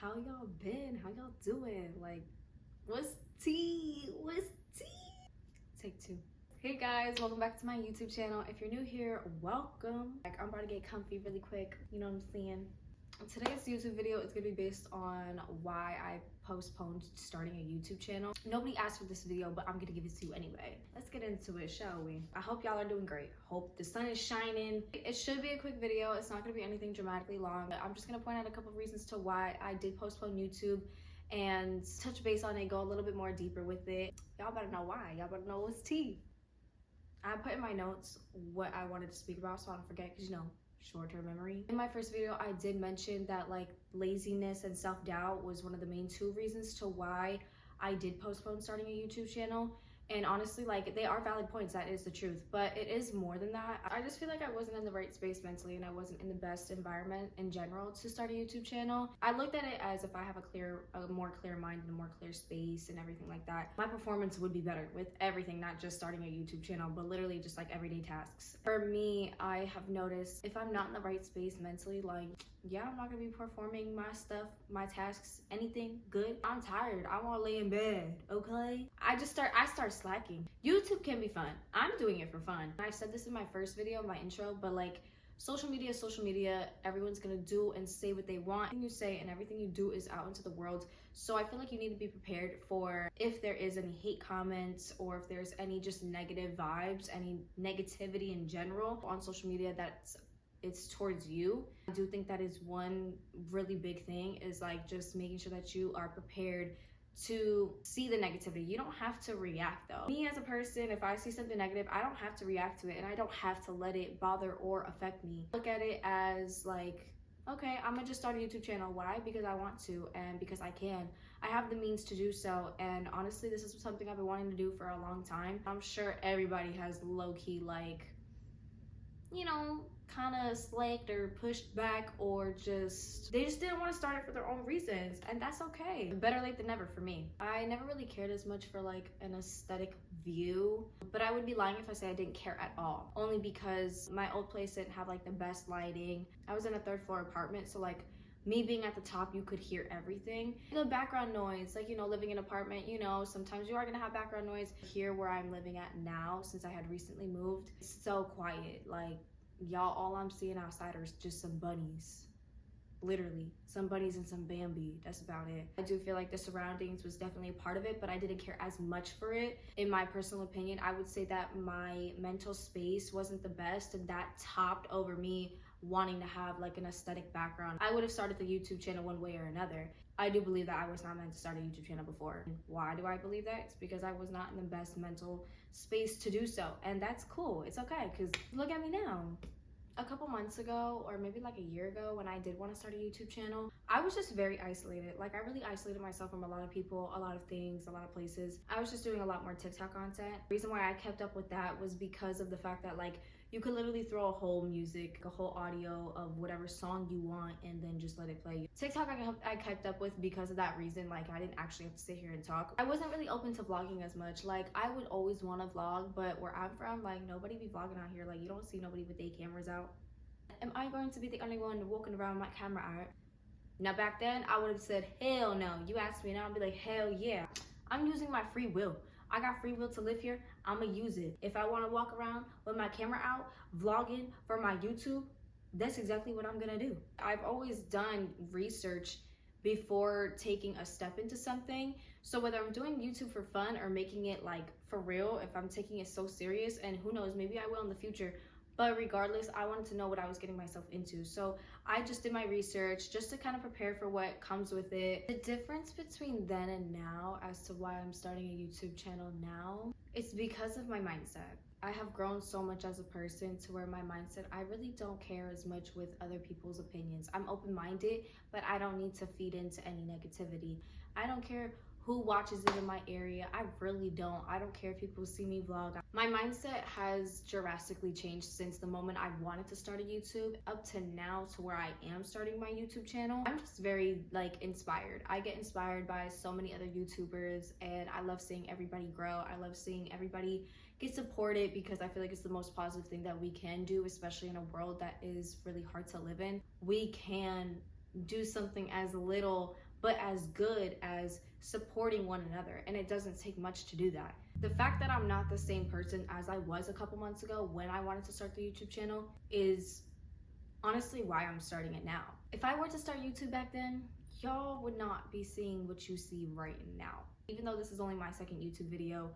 how y'all been? How y'all doing? Like, what's tea? What's tea? Take two. Hey guys, welcome back to my YouTube channel. If you're new here, welcome. Like, I'm about to get comfy really quick, you know what I'm saying? Today's YouTube video is gonna be based on why I postponed starting a YouTube channel. Nobody asked for this video, but I'm gonna give it to you anyway. Let's get into it, shall we? I hope y'all are doing great. Hope the sun is shining. It should be a quick video. It's not gonna be anything dramatically long. I'm just gonna point out a couple of reasons to why I did postpone YouTube and touch base on it, go a little bit more deeper with it. Y'all better know why. Y'all better know what's tea. I put in my notes what I wanted to speak about so I don't forget, because you know, short-term memory. In my first video, I did mention that like laziness and self-doubt was one of the main two reasons to why I did postpone starting a YouTube channel. And honestly, like, they are valid points, that is the truth, but it is more than that. I just feel like I wasn't in the right space mentally, and I wasn't in the best environment in general to start a YouTube channel. I looked at it as if I have a more clear mind and a more clear space and everything like that, my performance would be better with everything, not just starting a YouTube channel, but literally just like everyday tasks. For me, I have noticed if I'm not in the right space mentally, like, yeah, I'm not gonna be performing my stuff, my tasks, anything good. I'm tired. I want to lay in bed, okay? I start slacking. YouTube can be fun. I'm doing it for fun. I said this in my first video, my intro, but like, social media is social media. Everyone's gonna do and say what they want. Everything you say and everything you do is out into the world. So I feel like you need to be prepared for if there is any hate comments or if there's any just negative vibes, any negativity in general on social media it's towards you. I do think that is one really big thing, is like just making sure that you are prepared to see the negativity. You don't have to react though. Me as a person, if I see something negative, I don't have to react to it, and I don't have to let it bother or affect me. Look at it as like, okay, I'm gonna just start a YouTube channel. Why? Because I want to and because I can. I have the means to do so, and honestly, this is something I've been wanting to do for a long time. I'm sure everybody has low-key, like, you know, kind of slacked or pushed back, or they just didn't want to start it for their own reasons, and that's okay. Better late than never for me. I never really cared as much for like an aesthetic view, but I would be lying if I say I didn't care at all, only because my old place didn't have like the best lighting. I was in a third-floor apartment, so like me being at the top, you could hear everything. The background noise, like, you know, living in an apartment, you know, sometimes you are gonna have background noise. Here where I'm living at now, since I had recently moved, it's so quiet. Like, y'all, all I'm seeing outside are just some bunnies. Literally, some bunnies and some Bambi, that's about it. I do feel like the surroundings was definitely a part of it, but I didn't care as much for it. In my personal opinion, I would say that my mental space wasn't the best, and that topped over me wanting to have like an aesthetic background. I would have started the YouTube channel one way or another. I do believe that I was not meant to start a YouTube channel before. And why do I believe that? It's because I was not in the best mental space to do so, and that's cool. It's okay, because look at me now. A couple months ago, or maybe like a year ago, when I did want to start a YouTube channel, I was just very isolated. Like, I really isolated myself from a lot of people, a lot of things, a lot of places. I was just doing a lot more TikTok content. The reason why I kept up with that was because of the fact that like you could literally throw a whole music, a whole audio of whatever song you want, and then just let it play. TikTok I kept up with because of that reason. Like, I didn't actually have to sit here and talk. I wasn't really open to vlogging as much. Like, I would always want to vlog, but where I'm from, like, nobody be vlogging out here. Like, you don't see nobody with their cameras out. Am I going to be the only one walking around with my camera out? Now, back then, I would have said, hell no. You asked me now, I'd be like, hell yeah. I'm using my free will. I got free will to live here. I'ma use it. If I want to walk around with my camera out, vlogging for my YouTube, that's exactly what I'm gonna do. I've always done research before taking a step into something. So whether I'm doing YouTube for fun or making it like for real, if I'm taking it so serious, and who knows, maybe I will in the future, but regardless, I wanted to know what I was getting myself into. So I just did my research just to kind of prepare for what comes with it. The difference between then and now as to why I'm starting a YouTube channel now, it's because of my mindset. I have grown so much as a person to where my mindset, I really don't care as much with other people's opinions. I'm open-minded, but I don't need to feed into any negativity. I don't care who watches it in my area. I really don't. I don't care if people see me vlog. My mindset has drastically changed since the moment I wanted to start a YouTube up to now, to where I am starting my YouTube channel. I'm just very like inspired. I get inspired by so many other YouTubers, and I love seeing everybody grow. I love seeing everybody get supported, because I feel like it's the most positive thing that we can do, especially in a world that is really hard to live in. We can do something as little but as good as supporting one another. And it doesn't take much to do that. The fact that I'm not the same person as I was a couple months ago when I wanted to start the YouTube channel is honestly why I'm starting it now. If I were to start YouTube back then, y'all would not be seeing what you see right now. Even though this is only my second YouTube video,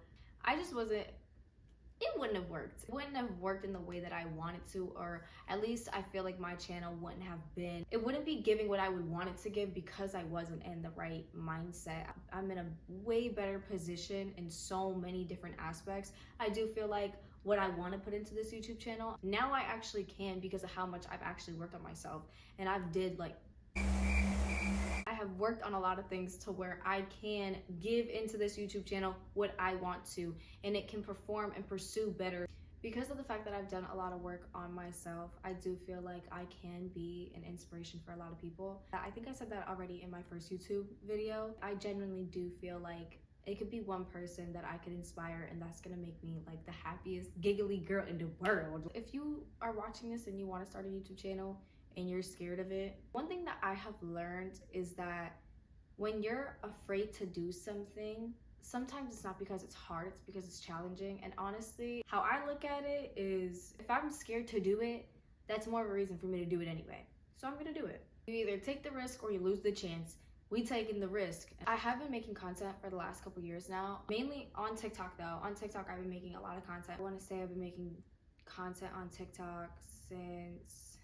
it wouldn't have worked. It wouldn't have worked in the way that I wanted to, or at least I feel like my channel it wouldn't be giving what I would want it to give because I wasn't in the right mindset. I'm in a way better position in so many different aspects. I do feel like what I want to put into this YouTube channel, now I actually can because of how much I've actually worked on myself. And I have worked on a lot of things to where I can give into this YouTube channel what I want to, and it can perform and pursue better. Because of the fact that I've done a lot of work on myself, I do feel like I can be an inspiration for a lot of people. I think I said that already in my first YouTube video. I genuinely do feel like it could be one person that I could inspire, and that's gonna make me like the happiest giggly girl in the world. If you are watching this and you want to start a YouTube channel and you're scared of it, one thing that I have learned is that when you're afraid to do something, sometimes it's not because it's hard, it's because it's challenging. And honestly, how I look at it is, if I'm scared to do it, that's more of a reason for me to do it anyway. So I'm gonna do it. You either take the risk or you lose the chance. We taking the risk. I have been making content for the last couple years now, mainly on TikTok though. On TikTok, I've been making a lot of content. I wanna say I've been making content on TikTok since,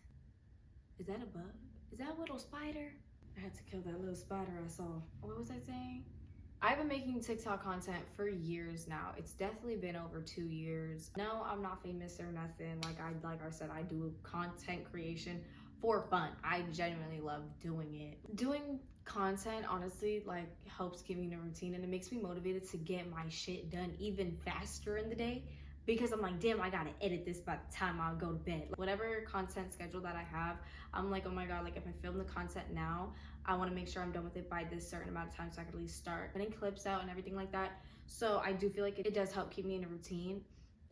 is that a bug? Is that a little spider? I had to kill that little spider I saw. What was I saying? I've been making TikTok content for years now. It's definitely been over 2 years. No, I'm not famous or nothing. Like I said, I do content creation for fun. I genuinely love doing it. Doing content honestly like helps give me a routine, and it makes me motivated to get my shit done even faster in the day. Because I'm like, damn, I gotta edit this by the time I'll go to bed. Whatever content schedule that I have, I'm like, oh my God, like if I film the content now, I wanna make sure I'm done with it by this certain amount of time so I can at least start putting clips out and everything like that. So I do feel like it does help keep me in a routine.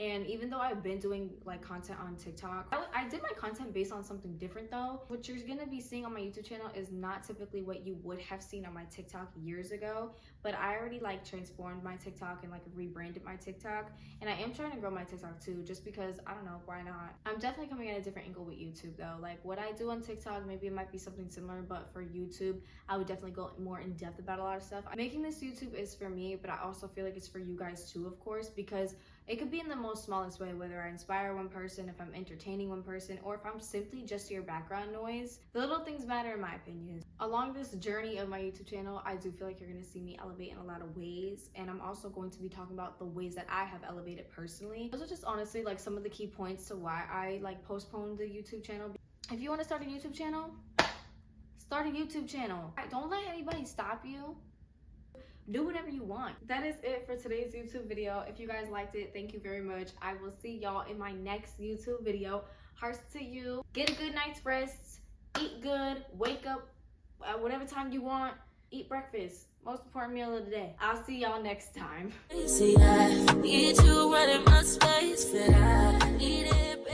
And even though I've been doing like content on TikTok, I did my content based on something different though. What you're gonna be seeing on my YouTube channel is not typically what you would have seen on my TikTok years ago, but I already like transformed my TikTok and like rebranded my TikTok. And I am trying to grow my TikTok too, just because I don't know, why not? I'm definitely coming at a different angle with YouTube though. Like what I do on TikTok, maybe it might be something similar, but for YouTube, I would definitely go more in depth about a lot of stuff. Making this YouTube is for me, but I also feel like it's for you guys too, of course, because it could be in the most smallest way, whether I inspire one person, if I'm entertaining one person, or if I'm simply just your background noise. The little things matter in my opinion. Along this journey of my YouTube channel, I do feel like you're gonna see me elevate in a lot of ways, and I'm also going to be talking about the ways that I have elevated personally. Those are just honestly like some of the key points to why I like postponed the YouTube channel. If you wanna start a YouTube channel, start a YouTube channel. Don't let anybody stop you. Do whatever you want. That is it for today's YouTube video. If you guys liked it, thank you very much. I will see y'all in my next YouTube video. Hearts to you. Get a good night's rest. Eat good. Wake up at whatever time you want. Eat breakfast. Most important meal of the day. I'll see y'all next time. See, I need you right in my space, but I need it.